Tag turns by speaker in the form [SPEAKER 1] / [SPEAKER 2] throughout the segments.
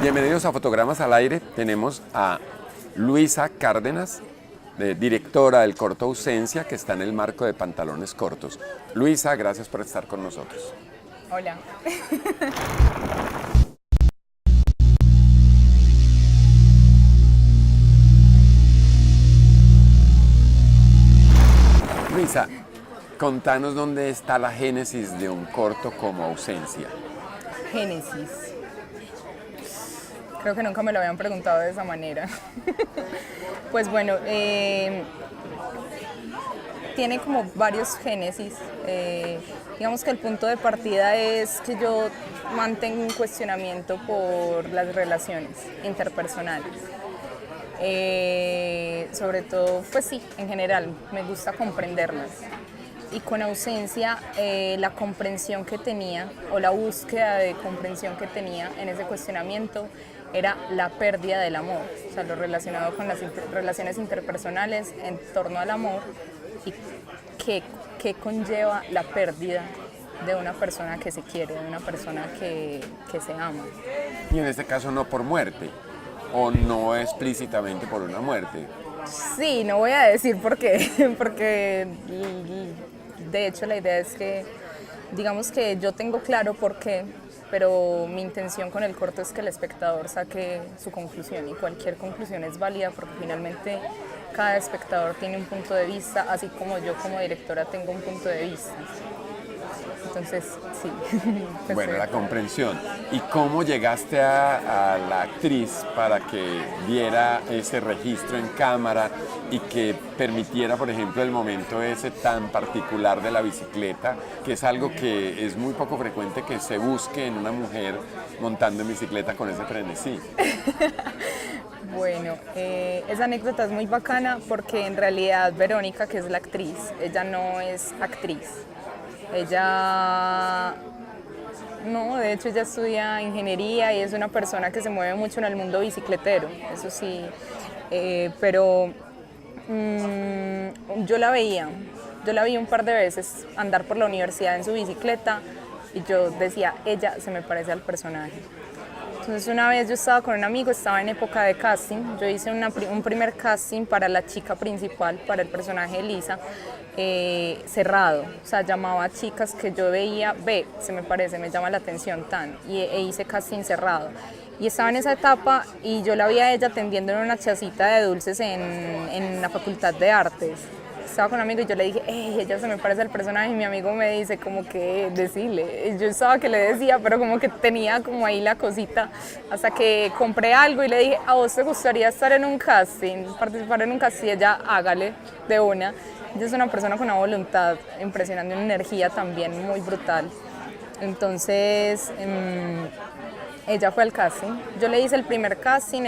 [SPEAKER 1] Bienvenidos a Fotogramas al Aire. Tenemos a Luisa Cárdenas, directora del corto Ausencia, que está en el marco de Pantalones Cortos. Luisa, gracias por estar con nosotros.
[SPEAKER 2] Hola.
[SPEAKER 1] Luisa, contanos dónde está la génesis de un corto como Ausencia.
[SPEAKER 2] Génesis. Creo que nunca me lo habían preguntado de esa manera. Pues bueno, tiene como varios génesis. Digamos que el punto de partida es que yo mantengo un cuestionamiento por las relaciones interpersonales. Sobre todo, pues sí, en general, me gusta comprenderlas. Y con Ausencia, la comprensión que tenía, o la búsqueda de comprensión que tenía en ese cuestionamiento, era la pérdida del amor, o sea, lo relacionado con las relaciones interpersonales en torno al amor y qué conlleva la pérdida de una persona que se quiere, de una persona que se ama.
[SPEAKER 1] Y en este caso no por muerte, o no explícitamente por una muerte.
[SPEAKER 2] Sí, no voy a decir por qué, porque de hecho la idea es que, digamos que yo tengo claro por qué, pero mi intención con el corto es que el espectador saque su conclusión, y cualquier conclusión es válida porque finalmente cada espectador tiene un punto de vista, así como yo como directora tengo un punto de vista. Entonces, sí. Pues
[SPEAKER 1] Bueno,
[SPEAKER 2] sí.
[SPEAKER 1] la comprensión. ¿Y cómo llegaste a la actriz para que diera ese registro en cámara y que permitiera, por ejemplo, el momento ese tan particular de la bicicleta, que es algo que es muy poco frecuente que se busque en una mujer montando en bicicleta con ese frenesí?
[SPEAKER 2] Bueno, esa anécdota es muy bacana porque en realidad Verónica, que es la actriz, ella no es actriz. Ella, no, de hecho ella estudia ingeniería y es una persona que se mueve mucho en el mundo bicicletero, eso sí, pero yo la vi un par de veces andar por la universidad en su bicicleta y yo decía, ella se me parece al personaje. Entonces una vez yo estaba con un amigo, estaba en época de casting, yo hice un primer casting para la chica principal, para el personaje de Lisa, cerrado, o sea, llamaba a chicas que yo veía, se me parece, me llama la atención e hice casting cerrado. Y estaba en esa etapa y yo la vi a ella atendiendo en una chacita de dulces en la Facultad de Artes. Estaba con un amigo y yo le dije, ella se me parece al personaje, y mi amigo me dice como que decirle, yo estaba que le decía, pero como que tenía como ahí la cosita, hasta que compré algo y le dije, ¿a vos te gustaría estar en un casting, participar en un casting? Ella, hágale, de una. Ella es una persona con una voluntad impresionante, una energía también muy brutal. Entonces, ella fue al casting. Yo le hice el primer casting,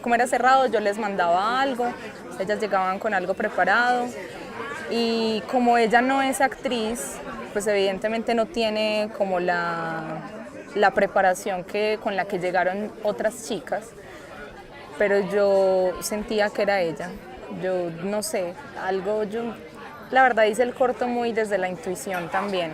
[SPEAKER 2] como era cerrado, yo les mandaba algo, ellas llegaban con algo preparado. Y como ella no es actriz, pues evidentemente no tiene como la preparación con la que llegaron otras chicas, pero yo sentía que era ella. Yo no sé, la verdad hice el corto muy desde la intuición también.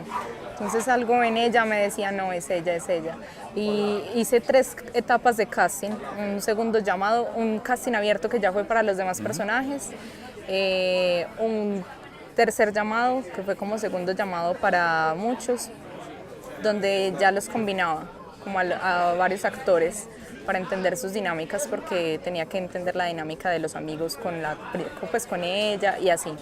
[SPEAKER 2] Entonces algo en ella me decía, no, es ella, es ella. Y hice 3 etapas de casting, un segundo llamado, un casting abierto que ya fue para los demás personajes, un tercer llamado que fue como segundo llamado para muchos, donde ya los combinaba como a varios actores para entender sus dinámicas, porque tenía que entender la dinámica de los amigos con ella y así.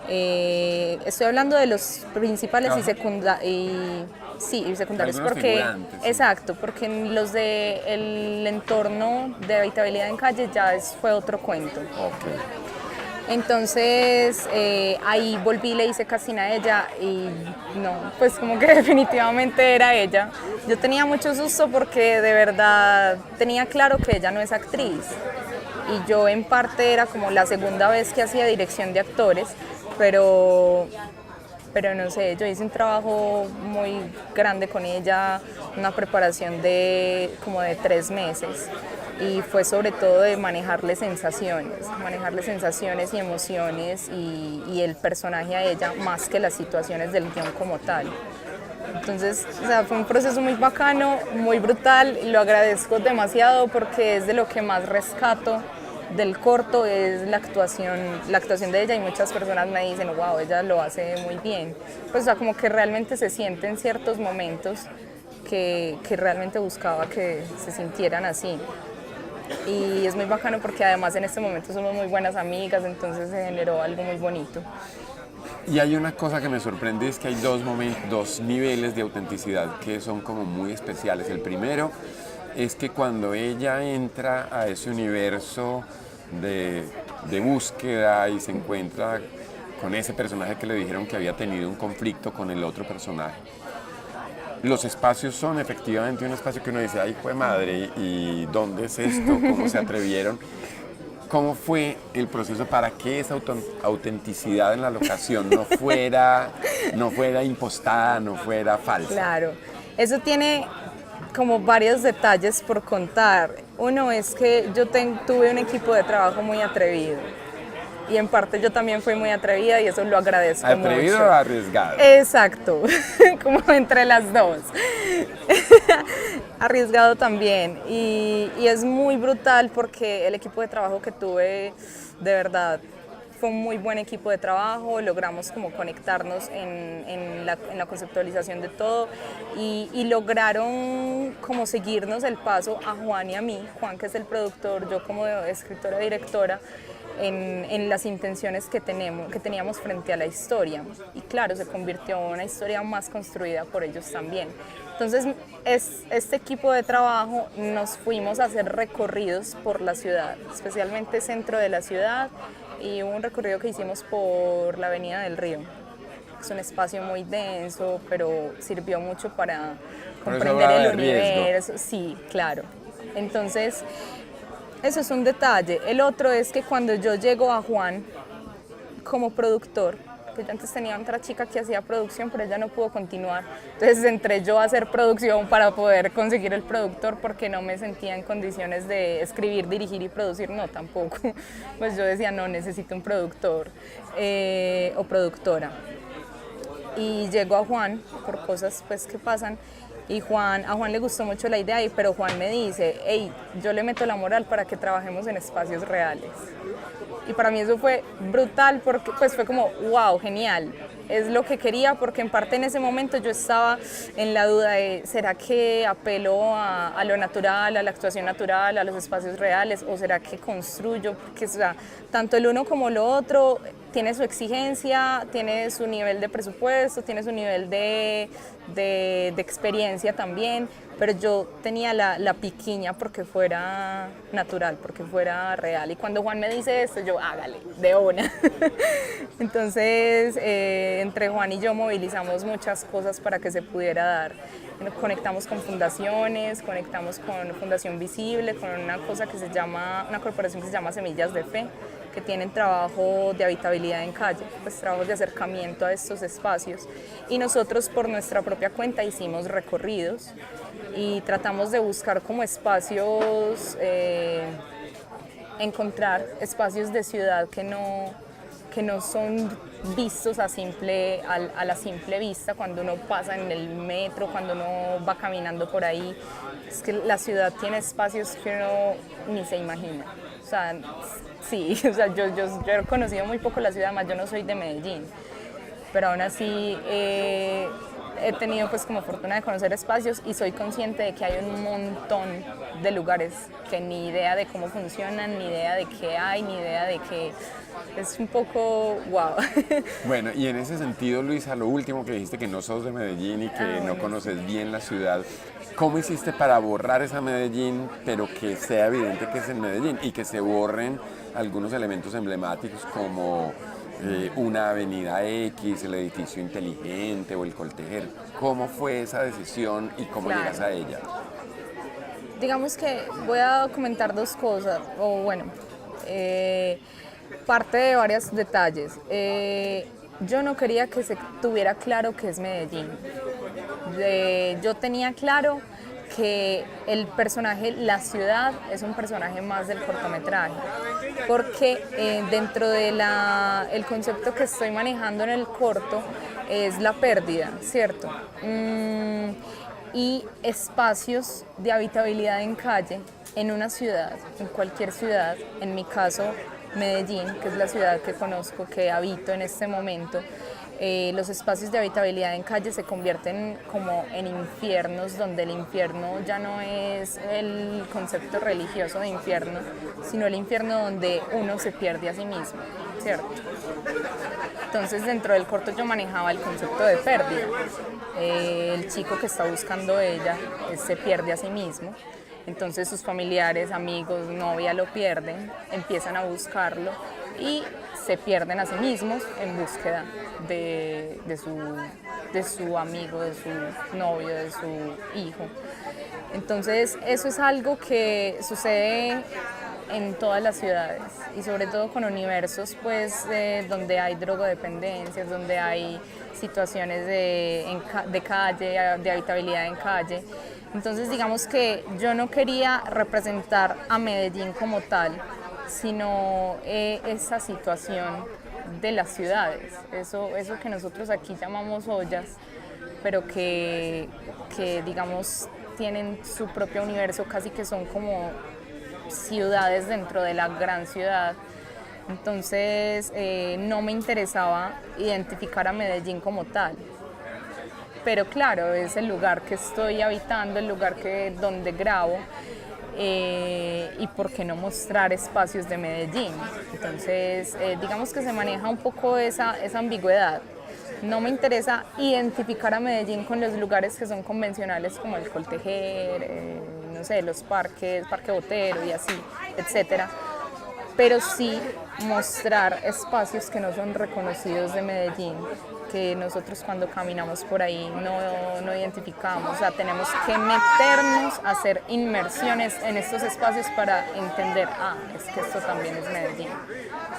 [SPEAKER 2] Estoy hablando de los principales y secundarios, porque exacto, porque en los de el entorno de habitabilidad en calle ya fue otro cuento.
[SPEAKER 1] Okay.
[SPEAKER 2] Entonces ahí volví, le hice casting a ella y no, pues como que definitivamente era ella. Yo tenía mucho susto porque de verdad tenía claro que ella no es actriz y yo en parte era como la segunda vez que hacía dirección de actores, pero no sé, yo hice un trabajo muy grande con ella, una preparación como de 3 meses. Y fue sobre todo de manejarle sensaciones y emociones y el personaje a ella más que las situaciones del guión como tal. Entonces, o sea, fue un proceso muy bacano, muy brutal, y lo agradezco demasiado porque es de lo que más rescato del corto, es la actuación de ella, y muchas personas me dicen, wow, ella lo hace muy bien. Pues, o sea, como que realmente se siente en ciertos momentos que realmente buscaba que se sintieran así. Y es muy bacano porque además en este momento somos muy buenas amigas, entonces se generó algo muy bonito.
[SPEAKER 1] Y hay una cosa que me sorprende, es que hay dos niveles de autenticidad que son como muy especiales. El primero es que cuando ella entra a ese universo de búsqueda y se encuentra con ese personaje que le dijeron que había tenido un conflicto con el otro personaje, los espacios son efectivamente un espacio que uno dice, ay, fue madre, ¿y dónde es esto? ¿Cómo se atrevieron? ¿Cómo fue el proceso para que esa autenticidad en la locación no fuera impostada, no fuera falsa?
[SPEAKER 2] Claro, eso tiene como varios detalles por contar. Uno es que yo tuve un equipo de trabajo muy atrevido, y en parte yo también fui muy atrevida y eso lo agradezco mucho.
[SPEAKER 1] ¿Atrevido o arriesgado?
[SPEAKER 2] Exacto, como entre las dos. Arriesgado también, y es muy brutal porque el equipo de trabajo que tuve, de verdad, fue un muy buen equipo de trabajo, logramos como conectarnos en la conceptualización de todo, y lograron como seguirnos el paso a Juan y a mí, Juan que es el productor, yo como escritora y directora, en las intenciones que teníamos frente a la historia. Y claro, se convirtió en una historia más construida por ellos también. Entonces, este equipo de trabajo nos fuimos a hacer recorridos por la ciudad, especialmente centro de la ciudad, y hubo un recorrido que hicimos por la Avenida del Río. Es un espacio muy denso, pero sirvió mucho para comprender el universo. Sí, claro. Entonces, eso es un detalle. El otro es que cuando yo llego a Juan como productor, que yo antes tenía otra chica que hacía producción, pero ella no pudo continuar. Entonces entré yo a hacer producción para poder conseguir el productor, porque no me sentía en condiciones de escribir, dirigir y producir, no, tampoco. Pues yo decía, no, necesito un productor o productora. Y llego a Juan por cosas pues que pasan, y a Juan le gustó mucho la idea, pero Juan me dice, hey, yo le meto la moral para que trabajemos en espacios reales. Y para mí eso fue brutal, porque pues fue como, wow, genial. Es lo que quería, porque en parte en ese momento yo estaba en la duda de, ¿será que apelo a lo natural, a la actuación natural, a los espacios reales, o será que construyo? Porque, o sea, tanto el uno como lo otro tiene su exigencia, tiene su nivel de presupuesto, tiene su nivel de experiencia también, pero yo tenía la piquiña porque fuera natural, porque fuera real. Y cuando Juan me dice esto, yo, hágale, de una. Entonces, entre Juan y yo movilizamos muchas cosas para que se pudiera dar. Conectamos con fundaciones, conectamos con Fundación Visible, con una corporación que se llama Semillas de Fe, que tienen trabajo de habitabilidad en calle, pues trabajos de acercamiento a estos espacios. Y nosotros por nuestra propia cuenta hicimos recorridos y tratamos de buscar como espacios, encontrar espacios de ciudad que no son vistos a la simple vista cuando uno pasa en el metro, cuando uno va caminando por ahí. Es que la ciudad tiene espacios que uno ni se imagina. O sea, sí, o sea, yo he conocido muy poco la ciudad, además yo no soy de Medellín, pero aún así he tenido pues como fortuna de conocer espacios, y soy consciente de que hay un montón de lugares que ni idea de cómo funcionan, ni idea de qué hay, ni idea de qué. Es un poco wow.
[SPEAKER 1] Bueno, y en ese sentido, Luisa, lo último que dijiste, que no sos de Medellín y que no conoces bien la ciudad, ¿cómo hiciste para borrar esa Medellín, pero que sea evidente que es en Medellín, y que se borren algunos elementos emblemáticos como una avenida X, el edificio inteligente o el Coltejer? ¿Cómo fue esa decisión y cómo llegas a ella?
[SPEAKER 2] Digamos que voy a comentar dos cosas, o bueno, parte de varios detalles. Yo no quería que se tuviera claro que es Medellín. Yo tenía claro que el personaje, la ciudad, es un personaje más del cortometraje, porque dentro de el concepto que estoy manejando en el corto es la pérdida, ¿cierto? Y espacios de habitabilidad en calle, en una ciudad, en cualquier ciudad, en mi caso Medellín, que es la ciudad que conozco, que habito en este momento. Los espacios de habitabilidad en calle se convierten como en infiernos, donde el infierno ya no es el concepto religioso de infierno, sino el infierno donde uno se pierde a sí mismo, ¿cierto? Entonces dentro del corto yo manejaba el concepto de pérdida. El chico que está buscando ella se pierde a sí mismo, entonces sus familiares, amigos, novia lo pierden, empiezan a buscarlo y se pierden a sí mismos en búsqueda de su amigo, de su novio, de su hijo. Entonces eso es algo que sucede en todas las ciudades y sobre todo con universos pues, donde hay drogodependencias, donde hay situaciones de calle, de habitabilidad en calle. Entonces digamos que yo no quería representar a Medellín como tal, sino esa situación de las ciudades, eso que nosotros aquí llamamos ollas, pero que digamos tienen su propio universo, casi que son como ciudades dentro de la gran ciudad. Entonces no me interesaba identificar a Medellín como tal, pero claro, es el lugar que estoy habitando, el lugar donde grabo. Y por qué no mostrar espacios de Medellín. Entonces, digamos que se maneja un poco esa ambigüedad. No me interesa identificar a Medellín con los lugares que son convencionales como el Coltejer, no sé, los parques, Parque Botero y así, etcétera. Pero sí mostrar espacios que no son reconocidos de Medellín, que nosotros cuando caminamos por ahí no identificamos. O sea, tenemos que meternos a hacer inmersiones en estos espacios para entender, es que esto también es Medellín,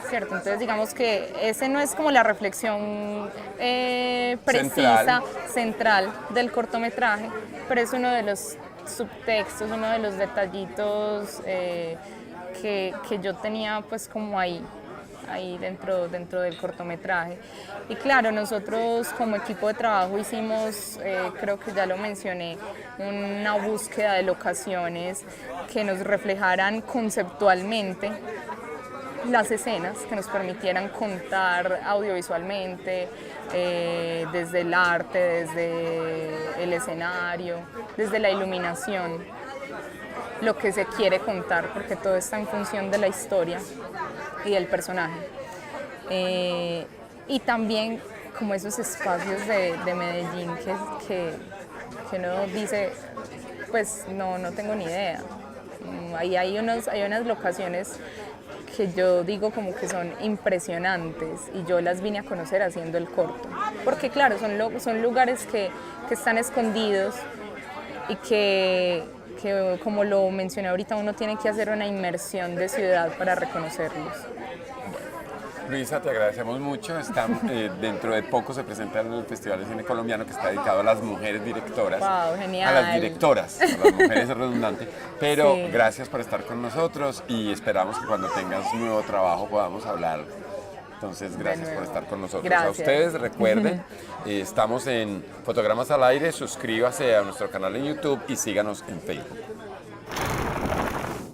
[SPEAKER 2] ¿cierto? Entonces digamos que ese no es como la reflexión precisa, central del cortometraje, pero es uno de los subtextos, uno de los detallitos que yo tenía pues como ahí dentro del cortometraje. Y claro, nosotros como equipo de trabajo hicimos, creo que ya lo mencioné, una búsqueda de locaciones que nos reflejaran conceptualmente las escenas, que nos permitieran contar audiovisualmente, desde el arte, desde el escenario, desde la iluminación, lo que se quiere contar, porque todo está en función de la historia y del personaje. Y también como esos espacios de Medellín que uno dice, pues no tengo ni idea. Ahí hay unas locaciones que yo digo como que son impresionantes y yo las vine a conocer haciendo el corto. Porque claro, son lugares que están escondidos y que como lo mencioné ahorita, uno tiene que hacer una inmersión de ciudad para reconocerlos.
[SPEAKER 1] Luisa, te agradecemos mucho. Dentro de poco se presenta en el Festival de Cine Colombiano, que está dedicado a las mujeres directoras.
[SPEAKER 2] Wow, genial.
[SPEAKER 1] A las directoras, a las mujeres es redundante. Pero sí, gracias por estar con nosotros y esperamos que cuando tengas nuevo trabajo podamos hablar. Entonces, gracias por estar con nosotros. Gracias. A ustedes, recuerden, estamos en Fotogramas al Aire, suscríbase a nuestro canal en YouTube y síganos en Facebook.